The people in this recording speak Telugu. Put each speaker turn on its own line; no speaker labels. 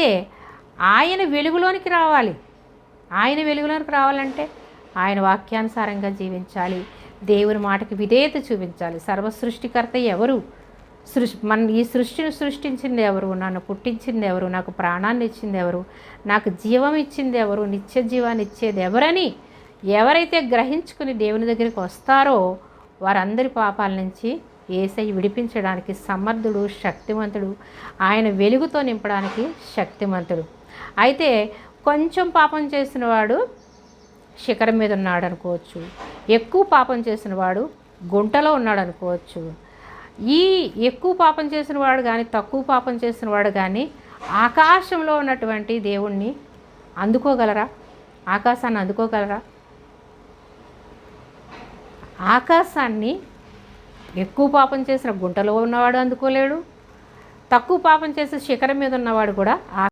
అయితే ఆయన వెలుగులోనికి రావాలి. ఆయన వెలుగులోనికి రావాలంటే ఆయన వాక్యానుసారంగా జీవించాలి. దేవుని మాటకి విధేయత చూపించాలి. సర్వసృష్టికర్త ఎవరు? ఈ సృష్టిని సృష్టించింది ఎవరు? నన్ను పుట్టించింది ఎవరు? నాకు ప్రాణాన్ని ఇచ్చింది ఎవరు? నాకు జీవం ఇచ్చింది ఎవరు? నిత్య జీవాన్ని ఇచ్చేది ఎవరని ఎవరైతే గ్రహించుకుని దేవుని దగ్గరికి వస్తారో వారందరి పాపాల నుంచి యేసయ్య విడిపించడానికి సమర్థుడు, శక్తివంతుడు. ఆయన వెలుగుతో నింపడానికి శక్తివంతుడు. అయితే కొంచెం పాపం చేసిన వాడు శిఖరం మీద ఉన్నాడు అనుకోవచ్చు, ఎక్కువ పాపం చేసిన వాడు గుంటలో ఉన్నాడు అనుకోవచ్చు. ఈ ఎక్కువ పాపం చేసిన వాడు కానీ తక్కువ పాపం చేసిన వాడు కానీ ఆకాశంలో ఉన్నటువంటి దేవుణ్ణి అందుకోగలరా? ఆకాశాన్ని అందుకోగలరా? ఆకాశాన్ని ఎక్కువ పాపం చేసిన గుంటలో ఉన్నవాడు అందుకోలేడు, తక్కువ పాపం చేసి శిఖరం మీద ఉన్నవాడు కూడా